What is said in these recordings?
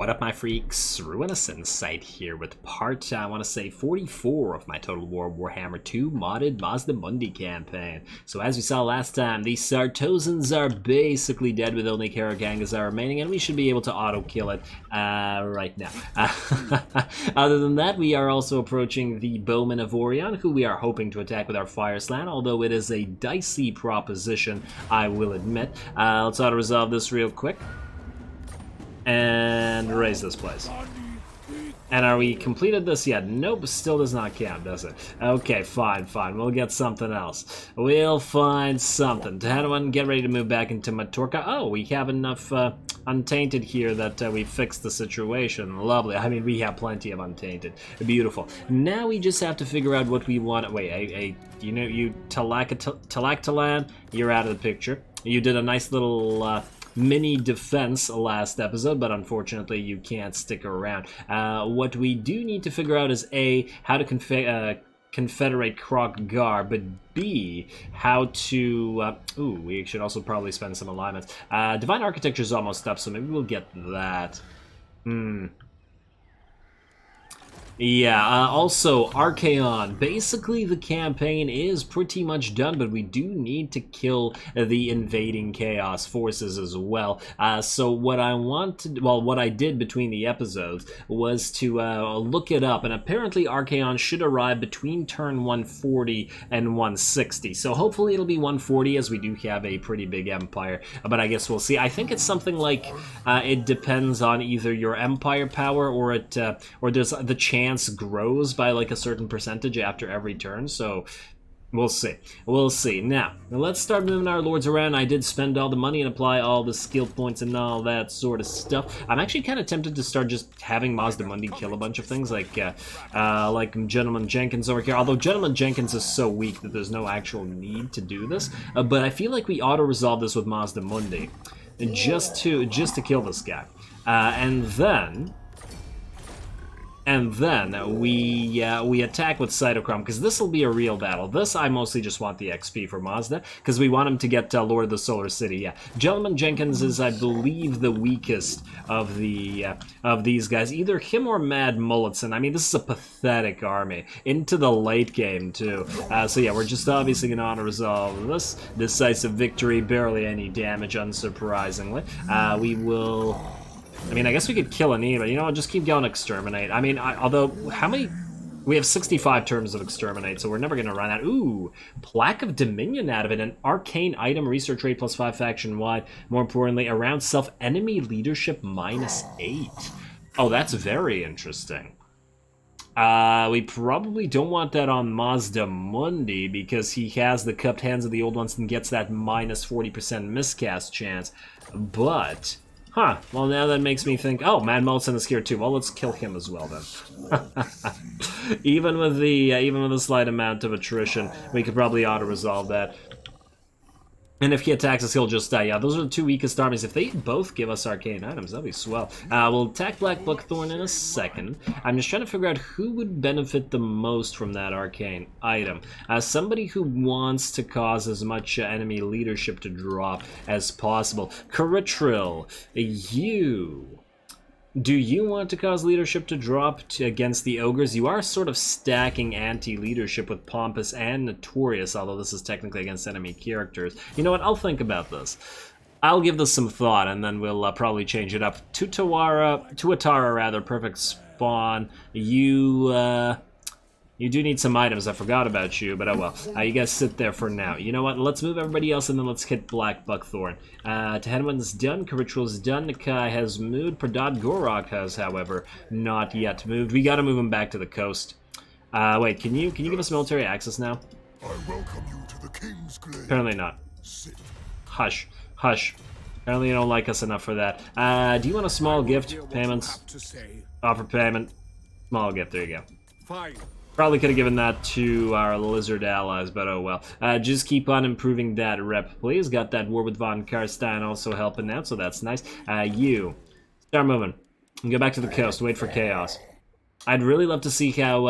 What up, my freaks? Ruinous Insight here with part, I want to say, 44 of my Total Warhammer II modded Mazdamundi campaign. So as we saw last time, these Sartosans are basically dead with only Karagangazar remaining, and we should be able to auto-kill it right now. Other than that, we are also approaching the Bowmen of Orion, who we are hoping to attack with our Fire Slann, although it is a dicey proposition, I will admit. Let's auto-resolve this real quick. And raise this place. And are we completed this yet? Nope, still does not count, does it? Okay, fine. We'll get something else. We'll find something. Tahanawan, get ready to move back into Matorka. Oh, we have enough Untainted here that we fixed the situation. Lovely. I mean, we have plenty of Untainted. Beautiful. Now we just have to figure out what we want. Wait, you know, you Talaktalan, you're out of the picture. You did a nice little mini defense last episode, but unfortunately you can't stick around. What we do need to figure out is A, how to confederate Krog-Gar, but B, how to we should also probably spend some alignments. Divine Architecture is almost up, so maybe we'll get that. Yeah, also, Archaon. Basically, the campaign is pretty much done, but we do need to kill the invading Chaos forces as well. So what I did between the episodes was to look it up, and apparently Archaon should arrive between turn 140 and 160. So hopefully it'll be 140, as we do have a pretty big empire, but I guess we'll see. I think it's something like it depends on either your empire power or there's the chance grows by like a certain percentage after every turn, so we'll see. Now let's start moving our lords around. I did spend all the money and apply all the skill points and all that sort of stuff. I'm actually kind of tempted to start just having Mazdamundi kill a bunch of things, like Gentleman Jenkins over here, although Gentleman Jenkins is so weak that there's no actual need to do this, but I feel like we auto-resolve this with Mazdamundi just to kill this guy, and then we attack with Cytochrome, because this will be a real battle. This, I mostly just want the XP for Mazda, because we want him to get Lord of the Solar City. Yeah, Gentleman Jenkins is, I believe, the weakest of these guys. Either him or Mad Mulletson. I mean, this is a pathetic army. Into the late game, too. So yeah, we're just obviously going to auto-resolve this. Decisive victory, barely any damage, unsurprisingly. We will... I mean, I guess we could kill an E, but you know what, just keep going Exterminate. I mean, although, how many... We have 65 terms of Exterminate, so we're never going to run out. Ooh, Plaque of Dominion out of it. An arcane item, research rate +5 faction-wide. More importantly, around self, enemy leadership -8. Oh, that's very interesting. We probably don't want that on Mazdamundi, because he has the cupped hands of the old ones and gets that -40% miscast chance. But... Huh, well now that makes me think, oh, Mad Mulletson is here too. Well, let's kill him as well then. even with a slight amount of attrition, we could probably auto-resolve that. And if he attacks us, he'll just die. Yeah, those are the two weakest armies. If they both give us arcane items, that'd be swell. We'll attack Black Buckthorn in a second. I'm just trying to figure out who would benefit the most from that arcane item. Somebody who wants to cause as much enemy leadership to drop as possible. Karatril, do you want to cause leadership to drop against the ogres? You are sort of stacking anti-leadership with Pompous and Notorious, although this is technically against enemy characters. You know what? I'll think about this. I'll give this some thought, and then we'll probably change it up. Tuatara, rather, perfect spawn. You do need some items. I forgot about you, but oh well. You guys sit there for now. You know what? Let's move everybody else, and then let's hit Black Buckthorn. Tehedwan's done. Karitril's done. Nakai has moved. Pradad Gorok has, however, not yet moved. We gotta move him back to the coast. Wait, can you give us military access now? I welcome you to the King's Glade. Apparently not. Sit. Hush. Apparently you don't like us enough for that. Do you want a small gift? Payments? Offer payment. Small gift, there you go. Fine. Probably could have given that to our lizard allies, but oh well. Just keep on improving that rep, please. Got that war with Von Karstein also helping out, so that's nice. You, start moving. And go back to the coast, wait for chaos. I'd really love to see how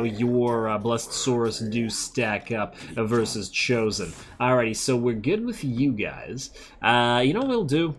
your Blessed Saurus do stack up versus Chosen. Alrighty, so we're good with you guys. You know what we'll do?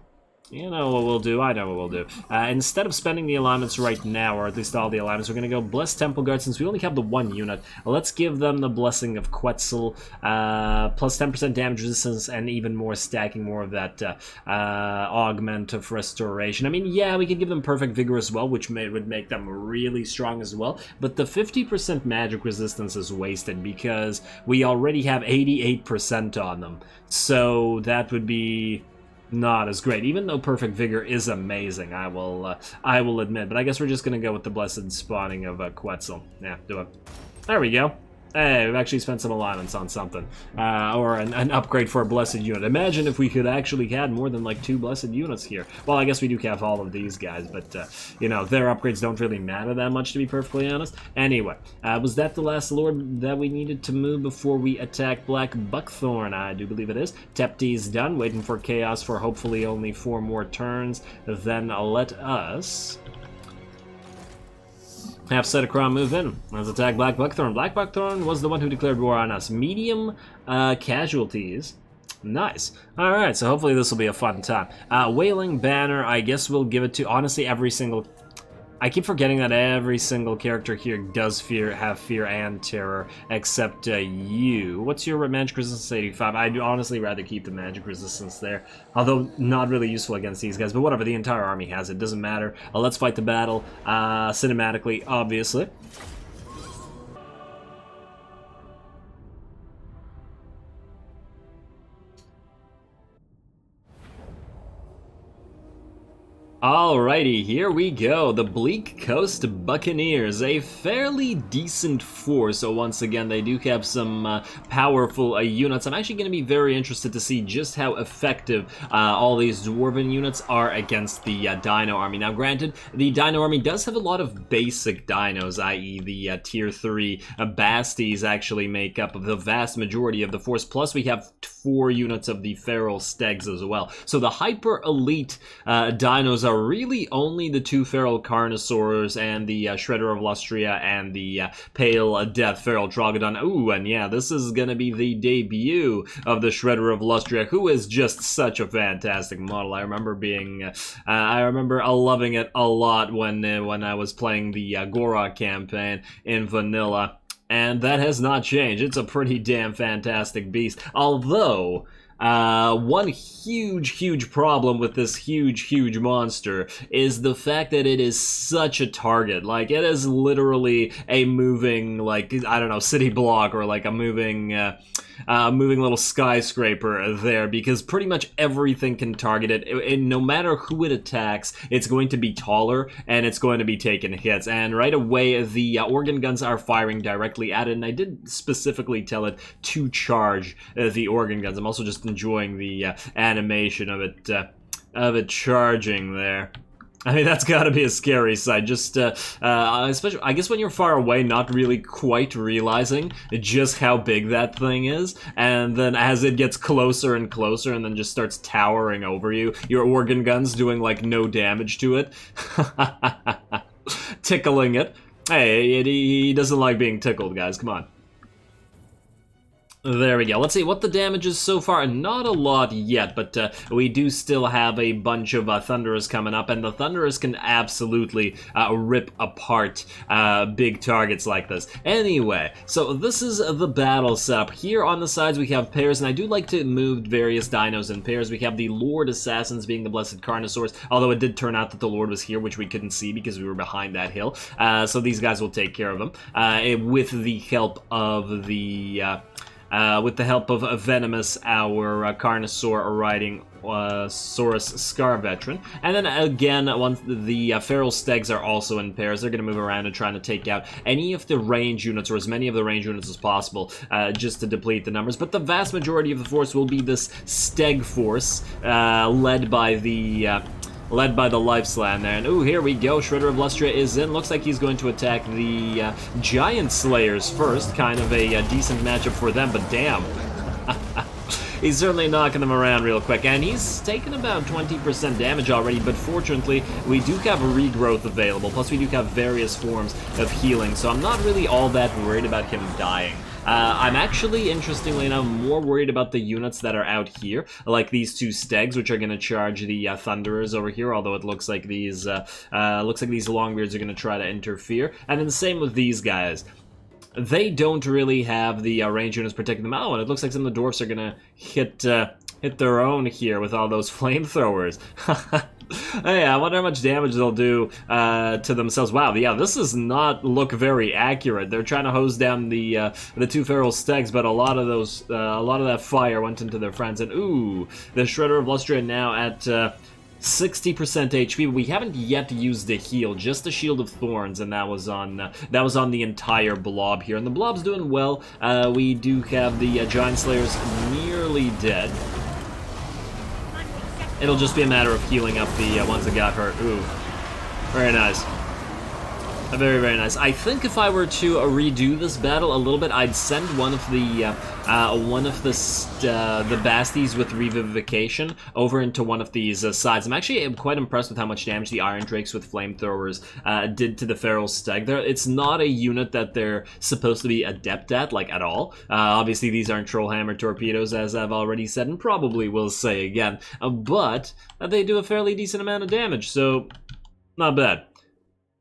You know what we'll do, I know what we'll do. Instead of spending the alignments right now, or at least all the alignments, we're going to go Blessed Temple Guard. Since we only have the one unit, let's give them the Blessing of Quetzal, plus 10% damage resistance, and even more stacking more of that augment of restoration. I mean, yeah, we could give them Perfect Vigor as well, which would make them really strong as well, but the 50% magic resistance is wasted because we already have 88% on them, so that would be not as great, even though Perfect Vigor is amazing, I will admit. But I guess we're just gonna go with the Blessed Spawning of Quetzal. Yeah, do it. There we go. Hey, we've actually spent some alignments on something. Or an upgrade for a Blessed unit. Imagine if we could actually had more than like 2 Blessed units here. Well, I guess we do have all of these guys, but, you know, their upgrades don't really matter that much, to be perfectly honest. Anyway, was that the last lord that we needed to move before we attack Black Buckthorn? I do believe it is. Tepti's done, waiting for Chaos for hopefully only 4 more turns. Then let us have Setacron move in. Let's attack Black Buckthorn. Black Buckthorn was the one who declared war on us. Medium casualties. Nice. Alright, so hopefully this will be a fun time. Wailing Banner, I guess we'll give it to, honestly, every single... I keep forgetting that every single character here does have fear and terror, except you. What's your magic resistance? 85. I'd honestly rather keep the magic resistance there, although not really useful against these guys, but whatever, the entire army has it, doesn't matter. Let's fight the battle, cinematically, obviously. Alrighty, here we go. The Bleak Coast Buccaneers, a fairly decent force. So once again, they do have some powerful units. I'm actually going to be very interested to see just how effective all these Dwarven units are against the Dino army. Now granted, the Dino army does have a lot of basic dinos, i.e. the Tier 3 Basties actually make up the vast majority of the force. Plus we have 4 units of the Feral Stegs as well. So the hyper elite dinos are really only the 2 Feral Carnosaurs and the Shredder of Lustria and the Pale Death Feral Trogodon. Ooh, and yeah, this is gonna be the debut of the Shredder of Lustria, who is just such a fantastic model. I remember loving it a lot when I was playing the Gorok campaign in vanilla. And that has not changed. It's a pretty damn fantastic beast. Although, one huge problem with this huge monster is the fact that it is such a target. Like, it is literally a moving, like, I don't know, city block, or like a moving little skyscraper there, because pretty much everything can target it, and no matter who it attacks, it's going to be taller, and it's going to be taking hits. And right away, the organ guns are firing directly at it, and I did specifically tell it to charge the organ guns. I'm also just enjoying the animation of it charging there. I mean, that's gotta be a scary sight, just, especially, I guess when you're far away, not really quite realizing just how big that thing is, and then as it gets closer and closer and then just starts towering over you, your organ gun's doing, like, no damage to it. Tickling it. Hey, he doesn't like being tickled, guys, come on. There we go. Let's see what the damage is so far. Not a lot yet, but we do still have a bunch of Thunderers coming up, and the Thunderers can absolutely rip apart big targets like this. Anyway, so this is the battle setup. Here on the sides we have pairs, and I do like to move various dinos in pairs. We have the Lord Assassins being the Blessed Carnosaurs, although it did turn out that the Lord was here, which we couldn't see because we were behind that hill. So these guys will take care of them with the help of the... with the help of Venomous, our Carnosaur riding Saurus Scar Veteran. And then again, once the Feral Stegs are also in pairs, they're going to move around and trying to take out any of the range units, or as many of the range units as possible, just to deplete the numbers. But the vast majority of the force will be this Steg force, led by the Life Slann there. And ooh, here we go. Shredder of Lustria is in. Looks like he's going to attack the Giant Slayers first. Kind of a decent matchup for them, but damn. He's certainly knocking them around real quick, and he's taken about 20% damage already, but fortunately, we do have regrowth available, plus we do have various forms of healing, so I'm not really all that worried about him dying. I'm actually, interestingly enough, more worried about the units that are out here, like these two stegs, which are going to charge the thunderers over here. Although it looks like these longbeards are going to try to interfere, and then the same with these guys. They don't really have the range units protecting them. Oh, and it looks like some of the dwarfs are gonna hit their own here with all those flamethrowers. Hey, I wonder how much damage they'll do to themselves. Wow, yeah, this does not look very accurate. They're trying to hose down the two feral stegs, but a lot of that fire went into their friends. And ooh, the Shredder of Lustria now at 60% HP, but we haven't yet used the heal, just the Shield of Thorns, and that was on the entire blob here. And the blob's doing well. We do have the Giant Slayers nearly dead. It'll just be a matter of healing up the ones that got hurt. Ooh, very nice. Very, very nice. I think if I were to redo this battle a little bit, I'd send one of the Basties with Revivification over into one of these sides. I'm actually quite impressed with how much damage the Iron Drakes with Flamethrowers did to the Feral Stag there. It's not a unit that they're supposed to be adept at, like, at all. Obviously, these aren't Trollhammer torpedoes, as I've already said, and probably will say again. But they do a fairly decent amount of damage, so not bad.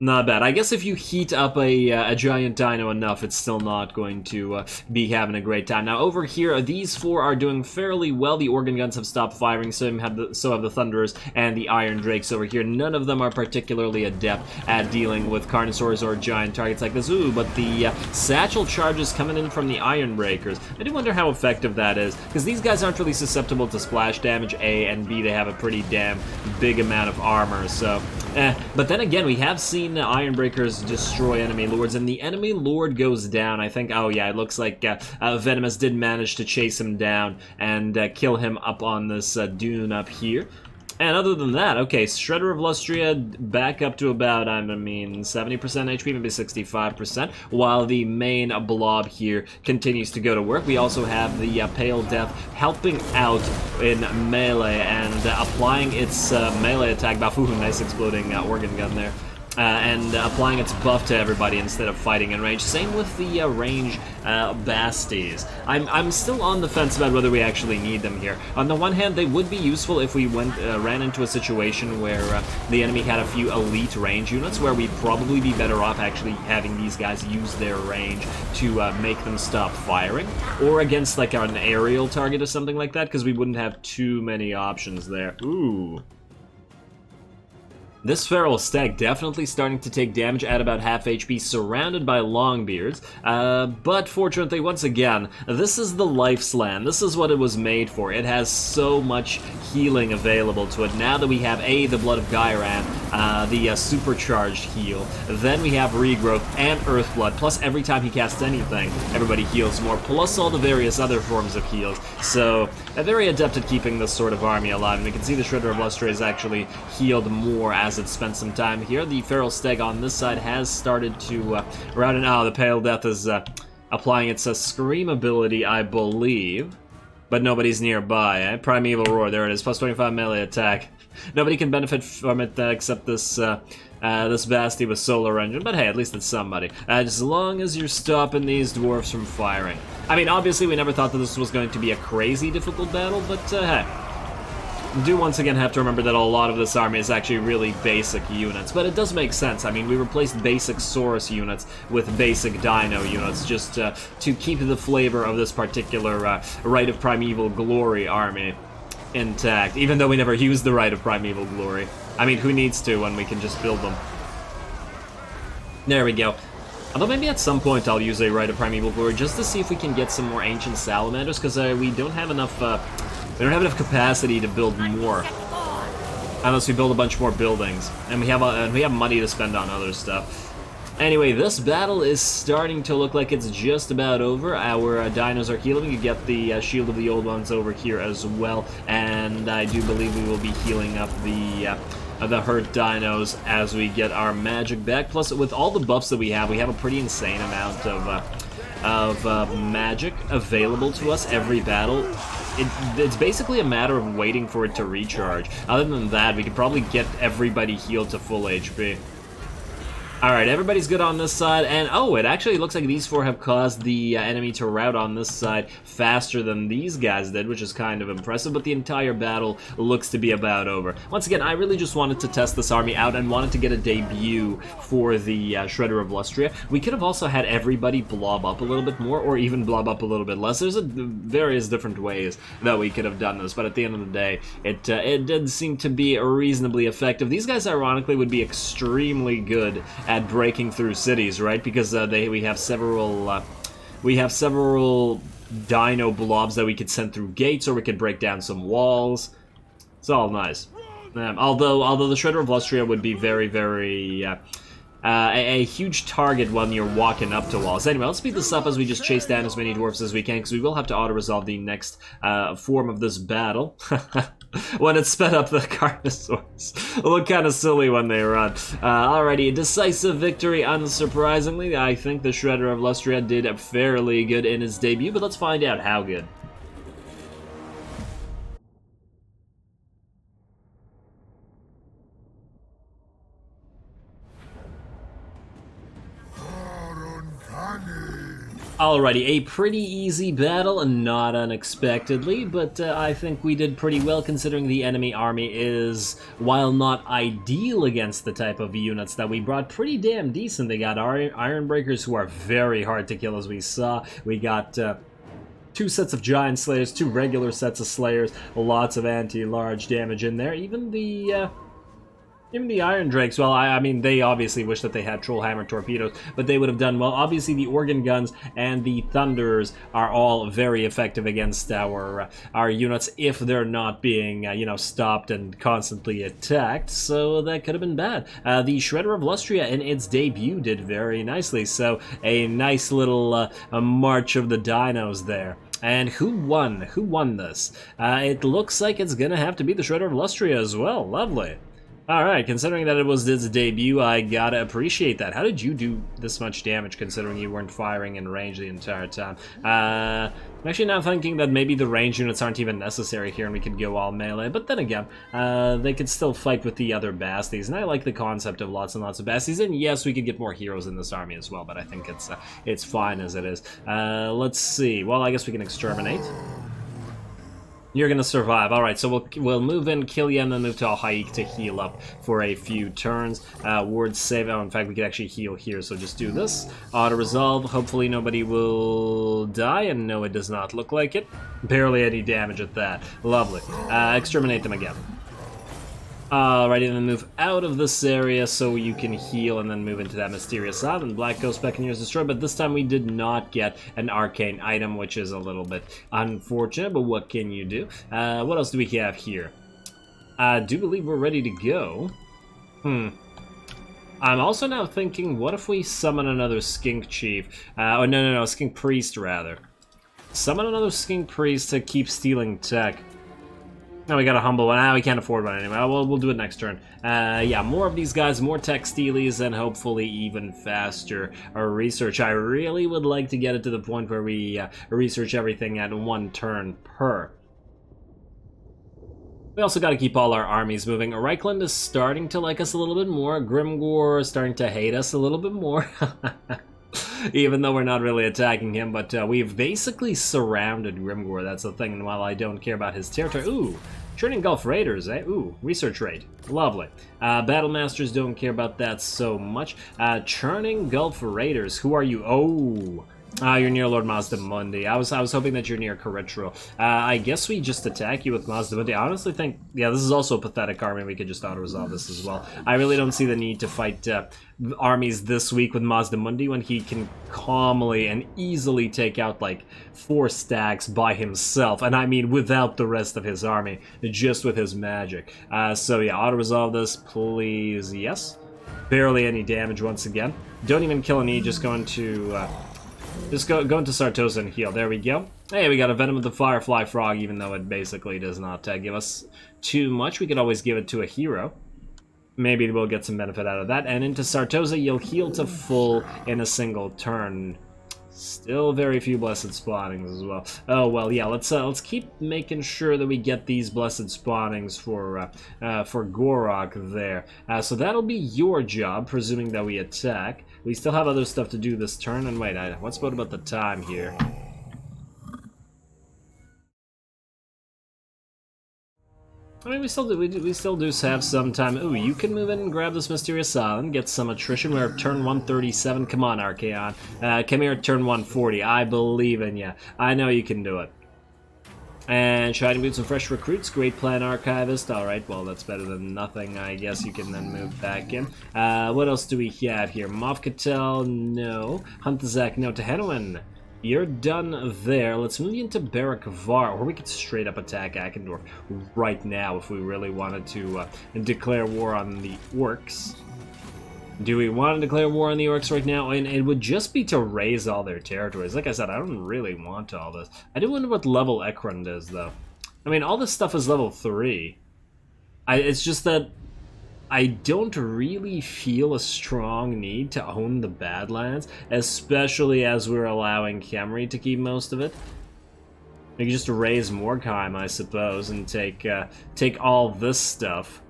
Not bad. I guess if you heat up a giant dino enough, it's still not going to be having a great time. Now, over here, these four are doing fairly well. The organ guns have stopped firing, so have the Thunderers and the Iron Drakes over here. None of them are particularly adept at dealing with Carnosaurs or giant targets like this. Ooh, but the satchel charges coming in from the Iron Breakers. I do wonder how effective that is, because these guys aren't really susceptible to splash damage, A, and B, they have a pretty damn big amount of armor, so... But then again, we have seen Iron Breakers destroy enemy lords, and the enemy lord goes down. I think, oh yeah, it looks like Venomous did manage to chase him down and kill him up on this dune up here. And other than that, okay, Shredder of Lustria back up to about, 70% HP, maybe 65%, while the main blob here continues to go to work. We also have the Pale Death helping out in melee and applying its melee attack buff. Ooh, nice exploding organ gun there. And applying its buff to everybody instead of fighting in range. Same with the range Basties. I'm still on the fence about whether we actually need them here. On the one hand, they would be useful if we ran into a situation where the enemy had a few elite range units, where we'd probably be better off actually having these guys use their range to make them stop firing, or against like an aerial target or something like that, because we wouldn't have too many options there. Ooh. This Feral Stag definitely starting to take damage at about half HP, surrounded by Longbeards, but fortunately, once again, this is the Life Slann. This is what it was made for. It has so much healing available to it. Now that we have A, the Blood of Gyran, the supercharged heal, then we have Regrowth and Earthblood, plus every time he casts anything, everybody heals more, plus all the various other forms of heals. So, very adept at keeping this sort of army alive, and we can see the Shredder of Lustria is actually healed more as it spent some time here. The Feral Stag on this side has started to route in. Oh, the Pale Death is applying its Scream ability, I believe. But nobody's nearby, eh? Primeval Roar, there it is, plus 25 melee attack. Nobody can benefit from it except this this Basti with Solar Engine, but hey, at least it's somebody. As long as you're stopping these dwarves from firing. I mean, obviously we never thought that this was going to be a crazy difficult battle, but hey. Do once again have to remember that a lot of this army is actually really basic units, but it does make sense. I mean, we replaced basic Saurus units with basic Dino units just to keep the flavor of this particular Rite of Primeval Glory army intact, even though we never used the Rite of Primeval Glory. I mean, who needs to when we can just build them? There we go. Although maybe at some point I'll use a Rite of Primeval Glory just to see if we can get some more Ancient Salamanders, because we don't have enough... we don't have enough capacity to build more, unless we build a bunch more buildings, and we have money to spend on other stuff. Anyway, this battle is starting to look like it's just about over. Our dinos are healing. You get the Shield of the Old Ones over here as well, and I do believe we will be healing up the hurt dinos as we get our magic back. Plus, with all the buffs that we have a pretty insane amount of magic available to us every battle. It's basically a matter of waiting for it to recharge. Other than that, we could probably get everybody healed to full HP. Alright, everybody's good on this side, and oh, it actually looks like these four have caused the enemy to rout on this side faster than these guys did, which is kind of impressive, but the entire battle looks to be about over. Once again, I really just wanted to test this army out and wanted to get a debut for the Shredder of Lustria. We could have also had everybody blob up a little bit more, or even blob up a little bit less. There's various different ways that we could have done this, but at the end of the day, it did seem to be reasonably effective. These guys, ironically, would be extremely good at breaking through cities, right? Because we have several dino blobs that we could send through gates, or we could break down some walls. It's all nice. Although the Shredder of Lustria would be very, very a huge target when you're walking up to walls. Anyway, let's speed this up as we just chase down as many dwarves as we can, because we will have to auto-resolve the next form of this battle. When it's sped up, the Carnosaurs look kind of silly when they run. Alrighty, a decisive victory, unsurprisingly. I think the Shredder of Lustria did fairly good in his debut, but let's find out how good. Alrighty, a pretty easy battle, and not unexpectedly, but I think we did pretty well considering the enemy army is, while not ideal against the type of units that we brought, pretty damn decent. They got Iron Breakers, who are very hard to kill, as we saw. We got two sets of Giant Slayers, two regular sets of Slayers, lots of anti-large damage in there. Even the Iron Drakes, well, I mean, they obviously wish that they had Trollhammer torpedoes, but they would have done well. Obviously, the Organ Guns and the Thunders are all very effective against our units if they're not being, you know, stopped and constantly attacked, so that could have been bad. The Shredder of Lustria in its debut did very nicely, so a nice little march of the dinos there. And who won? Who won this? It looks like it's gonna have to be the Shredder of Lustria as well. Lovely. Alright, considering that it was his debut, I gotta appreciate that. How did you do this much damage, considering you weren't firing in range the entire time? I'm actually now thinking that maybe the range units aren't even necessary here and we could go all melee, but then again, they could still fight with the other Basties, and I like the concept of lots and lots of Basties, and yes, we could get more heroes in this army as well, but I think it's fine as it is. Let's see, well, I guess we can exterminate. You're gonna survive. Alright, so we'll move in, kill you, and then move to Al-Haik to heal up for a few turns. Ward save. Oh, in fact, we could actually heal here, so just do this. Auto-resolve. Hopefully nobody will die, and no, it does not look like it. Barely any damage at that. Lovely. Exterminate them again. Alrighty, then move out of this area so you can heal and then move into that mysterious island. Black Ghost Buccaneers destroyed, but this time we did not get an arcane item, which is a little bit unfortunate, but what can you do? What else do we have here? I do believe we're ready to go. I'm also now thinking, what if we summon another Skink Chief? Oh, no, Skink Priest, rather. Summon another Skink Priest to keep stealing tech. No, we got a humble one. We can't afford one anyway. We'll do it next turn. Yeah, more of these guys, more tech steelies, and hopefully even faster research. I really would like to get it to the point where we research everything at 1 turn per. We also got to keep all our armies moving. Reichland is starting to like us a little bit more. Grimgor is starting to hate us a little bit more. Even though we're not really attacking him, but we've basically surrounded Grimgor, that's the thing, and while I don't care about his territory... Ooh, Churning Gulf Raiders, eh? Ooh, research rate. Lovely. Battle Masters don't care about that so much. Churning Gulf Raiders, who are you? Oh... you're near Lord Mazdamundi. I was hoping that you're near Caritro. I guess we just attack you with Mazdamundi. I honestly think, yeah, this is also a pathetic army. We could just auto-resolve this as well. I really don't see the need to fight armies this week with Mazdamundi when he can calmly and easily take out like 4 stacks by himself. And I mean without the rest of his army, just with his magic. So yeah, auto-resolve this, please. Yes. Barely any damage once again. Don't even kill any, just go into... Just go into Sartosa and heal. There we go. Hey, we got a Venom of the Firefly Frog, even though it basically does not give us too much. We could always give it to a hero. Maybe we'll get some benefit out of that. And into Sartosa, you'll heal to full in a single turn. Still very few blessed spawnings as well. Oh well, yeah. Let's keep making sure that we get these blessed spawnings for Gorok there. So that'll be your job, presuming that we attack. We still have other stuff to do this turn. And wait, what's about the time here? I mean, we still do have some time. Ooh, you can move in and grab this mysterious island, get some attrition. We're at turn 137. Come on, Archaon. Come here at turn 140. I believe in ya. I know you can do it. And Shining Boots and fresh recruits. Great plan, Archivist. Alright, well, that's better than nothing. I guess you can then move back in. What else do we have here? Mofkatel, no. Huntazak, no. Tehenowin. You're done there. Let's move you into Barak Var, or we could straight up attack Akendorf right now if we really wanted to declare war on the orcs. Do we want to declare war on the orcs right now? And it would just be to raise all their territories. Like I said, I don't really want all this. I do wonder what level Ekrund is, though. I mean, all this stuff is level 3. It's just that I don't really feel a strong need to own the Badlands, especially as we're allowing Khemri to keep most of it. We could just raise Morkheim, I suppose, and take all this stuff.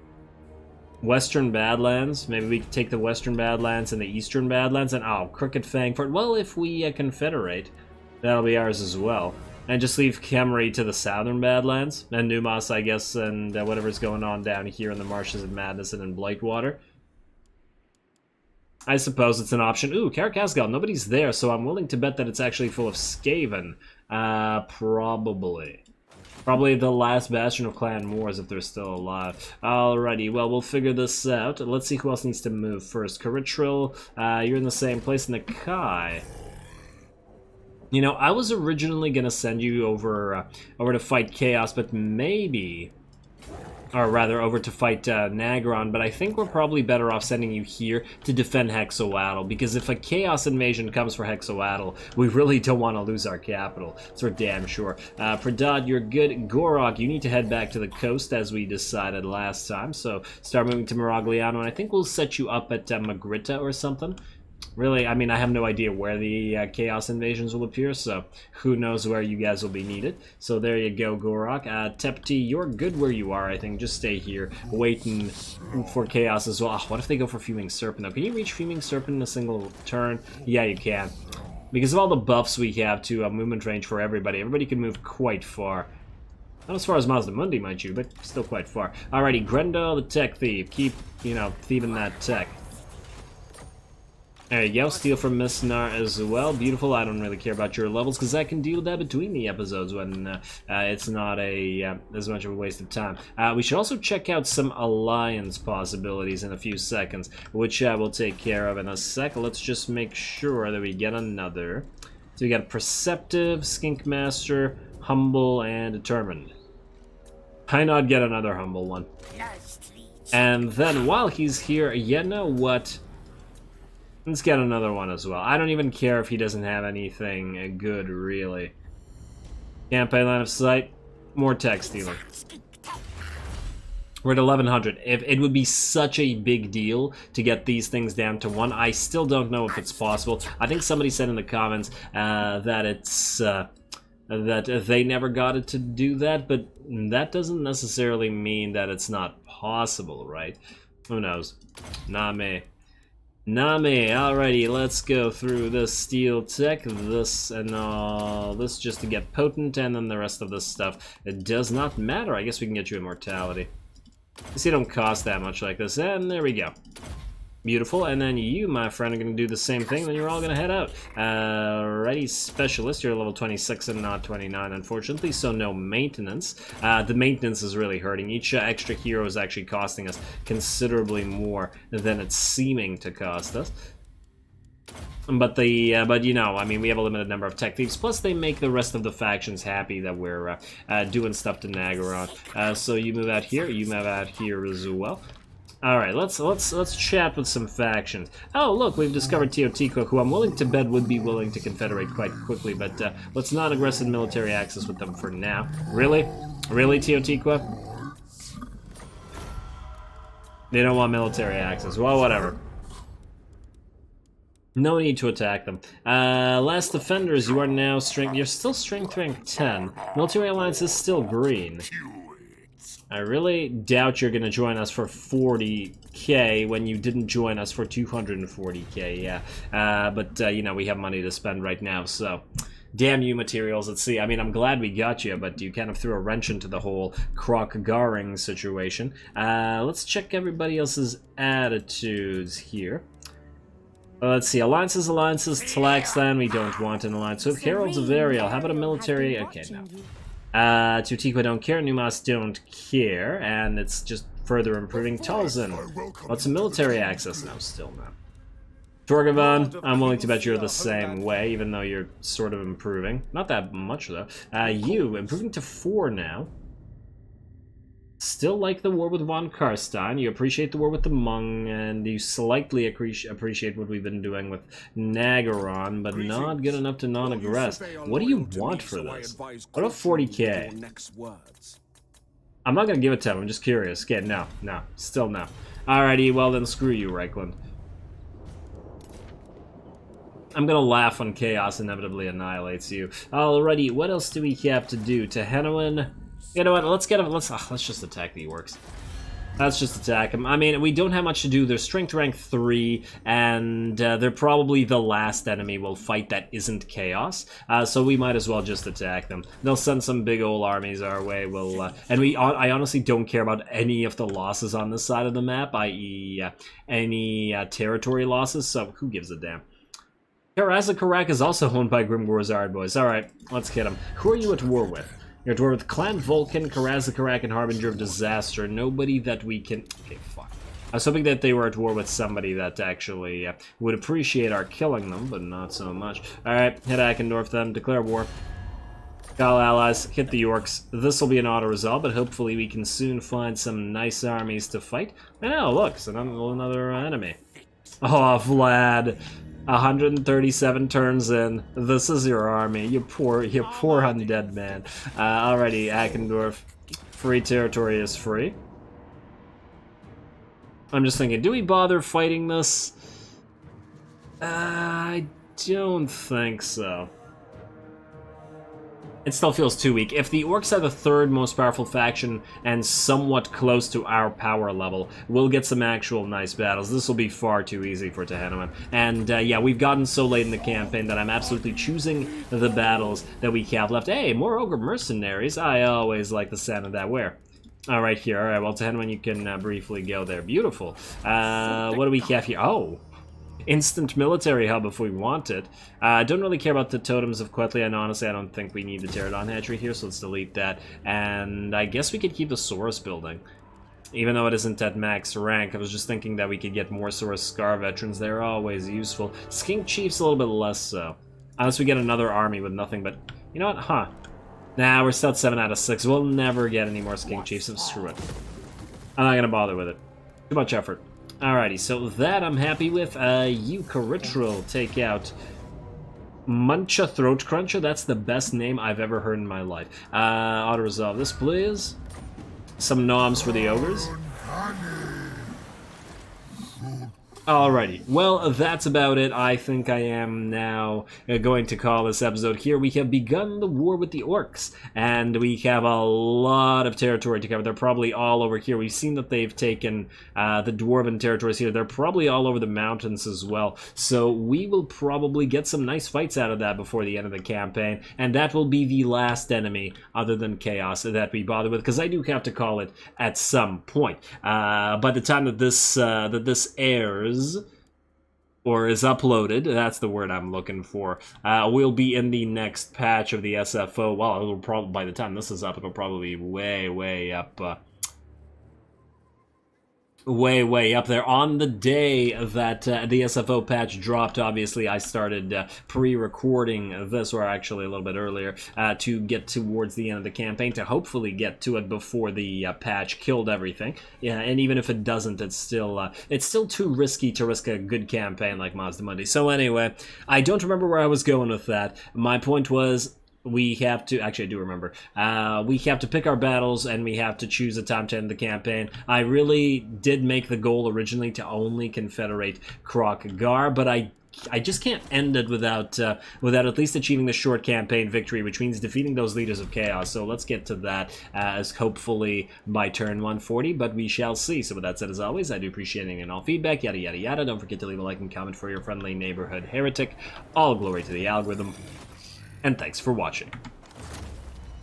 Western Badlands, maybe we could take the Western Badlands and the Eastern Badlands, and Crooked Fang Fort. Well, if we confederate, that'll be ours as well. And just leave Khemri to the Southern Badlands, and Numas, I guess, and whatever's going on down here in the Marshes of Madness and in Blightwater. I suppose it's an option. Ooh, Karakazgal, nobody's there, so I'm willing to bet that it's actually full of Skaven. Probably. Probably the last bastion of Clan Wars if they're still alive. Alrighty, well, we'll figure this out. Let's see who else needs to move first. Karitril, you're in the same place. Nakai. You know, I was originally gonna send you over to fight Chaos, but maybe, or rather, over to fight Nagron. But I think we're probably better off sending you here to defend Hexoatl, because if a Chaos invasion comes for Hexoatl, we really don't want to lose our capital. That's for damn sure. Pradad, you're good. Gorok, you need to head back to the coast as we decided last time. So start moving to Miragliano, and I think we'll set you up at Magritta or something. Really, I mean, I have no idea where the Chaos invasions will appear, so who knows where you guys will be needed. So there you go, Gorok. Tepti, you're good where you are, I think. Just stay here, waiting for Chaos as well. What if they go for Fuming Serpent, though? Can you reach Fuming Serpent in a single turn? Yeah, you can. Because of all the buffs we have to movement range for everybody, everybody can move quite far. Not as far as Mazdamundi, mind you, but still quite far. Alrighty, Grendel, the Tech Thief. Keep, thieving that tech. There you go, steal from Missnar as well. Beautiful. I don't really care about your levels because I can deal with that between the episodes when it's not as much of a waste of time. We should also check out some alliance possibilities in a few seconds, which we'll take care of in a sec. Let's just make sure that we get another. So we got Perceptive, Skinkmaster, Humble, and Determined. Why not get another Humble one? And then while he's here, you know what? Let's get another one as well. I don't even care if he doesn't have anything good, really. Campaign line of sight. More tech stealing. We're at 1100. If it would be such a big deal to get these things down to 1. I still don't know if it's possible. I think somebody said in the comments that it's that they never got it to do that, but that doesn't necessarily mean that it's not possible, right? Who knows? Nah, me. Name, alrighty, let's go through this steel tech, this and all this just to get potent, and then the rest of this stuff. It does not matter. I guess we can get you immortality. You don't cost that much like this, and there we go. Beautiful, and then you, my friend, are going to do the same thing, then you're all going to head out. Alrighty, Specialist, you're level 26 and not 29, unfortunately, so no maintenance. The maintenance is really hurting. Each extra hero is actually costing us considerably more than it's seeming to cost us. But I mean, we have a limited number of tech thieves. Plus, they make the rest of the factions happy that we're doing stuff to Nagaron. So you move out here. You move out here as well. All right, let's chat with some factions. Oh, look, we've discovered Teotihuacan, who I'm willing to bet would be willing to confederate quite quickly. But let's not aggressive military access with them for now. Really, Teotihuacan? They don't want military access. Well, whatever. No need to attack them. Last defenders, you are now strength. You're still strength rank 10. Military alliance is still green. I really doubt you're gonna join us for 40k when you didn't join us for 240k. Yeah, but you know, we have money to spend right now, so. Damn you, materials at sea. I mean, I'm glad we got you, but you kind of threw a wrench into the whole Croc-Garing situation. Let's check everybody else's attitudes here. Let's see, alliances, Slann, we don't want an alliance with. Heralds of Ariel, how about a military? Okay, no. Tutikwa don't care, Numas don't care, and it's just further improving Talzin. What's a military access? No, still no. Torgavan, I'm willing to bet you're the same way, even though you're sort of improving. Not that much, though. You, improving to 4 now. Still like the war with von Karstein. You appreciate the war with the Hmong, and you slightly appreciate what we've been doing with Nagaron, but not good enough to non-aggress. What do you want for this? What about 40k? I'm not gonna give it to him, I'm just curious. Okay, no, still no. Alrighty, well then screw you, Reichland. I'm gonna laugh when chaos inevitably annihilates you. Alrighty, what else do we have to do? To Henowin? You know what, let's get him, let's just attack the orcs. Let's just attack them. I mean, we don't have much to do. They're strength rank 3, and they're probably the last enemy we'll fight that isn't chaos. So we might as well just attack them. They'll send some big old armies our way. We'll I honestly don't care about any of the losses on this side of the map, i.e. Any territory losses, so who gives a damn. Karazakarak is also owned by Grimgor's Ard Boys. Alright, let's get them. Who are you at war with? You're at war with Clan Vulcan, Karazakarak, and Harbinger of Disaster. Nobody that we can... Okay, fuck. I was hoping that they were at war with somebody that actually would appreciate our killing them, but not so much. Alright, hit Akendorf then. Declare war. Call allies. Hit the orcs. This will be an auto-resolve, but hopefully we can soon find some nice armies to fight. And oh, look, it's another enemy. Oh, Vlad. 137 turns in. This is your army. You poor undead man. Alrighty, Akendorf. Free territory is free. I'm just thinking, do we bother fighting this? I don't think so. It still feels too weak. If the orcs are the 3rd most powerful faction and somewhat close to our power level, we'll get some actual nice battles. This will be far too easy for Tehenoman. And yeah, we've gotten so late in the campaign that I'm absolutely choosing the battles that we have left. Hey, more ogre mercenaries. I always like the sound of that. Where? Alright, here. Alright, well, Tehenoman, you can briefly go there. Beautiful. What do we have here? Oh! Instant military hub if we want it. I don't really care about the totems of Quetley, and honestly I don't think we need the Pterodon hatchery here, so let's delete that. And I guess we could keep the Saurus building. Even though it isn't at max rank, I was just thinking that we could get more Saurus Scar veterans. They're always useful. Skink Chief's a little bit less so. Unless we get another army with nothing but... You know what? Huh. Nah, we're still at 7 out of 6. We'll never get any more Skink Chiefs, so screw it. I'm not gonna bother with it. Too much effort. Alrighty, so that I'm happy with. You, Caritral, take out Muncha Throat Cruncher. That's the best name I've ever heard in my life. Auto-resolve this, please. Some noms for the ogres. Alrighty, well, that's about it. I think I am now going to call this episode here. We have begun the war with the orcs, and we have a lot of territory to cover. They're probably all over here. We've seen that they've taken the dwarven territories here. They're probably all over the mountains as well, so we will probably get some nice fights out of that before the end of the campaign, and that will be the last enemy, other than Chaos, that we bother with, because I do have to call it at some point. By the time that this airs, or is uploaded, that's the word I'm looking for, we'll be in the next patch of the SFO. Well, it'll probably, by the time this is up, it'll probably be way up, way up there. On the day that the SFO patch dropped, obviously I started pre-recording this, or actually a little bit earlier, to get towards the end of the campaign, to hopefully get to it before the patch killed everything. Yeah, and even if it doesn't, it's still too risky to risk a good campaign like Mazdamundi. So anyway, I don't remember where I was going with that. My point was, we have to, actually I do remember, we have to pick our battles and we have to choose a time to end the campaign. I really did make the goal originally to only confederate Croc-Gar, but I just can't end it without at least achieving the short campaign victory, which means defeating those leaders of chaos. So let's get to that as hopefully by turn 140, but we shall see. So with that said, as always, I do appreciate any and all feedback, yada yada yada. Don't forget to leave a like and comment for your friendly neighborhood heretic. All glory to the algorithm, and thanks for watching.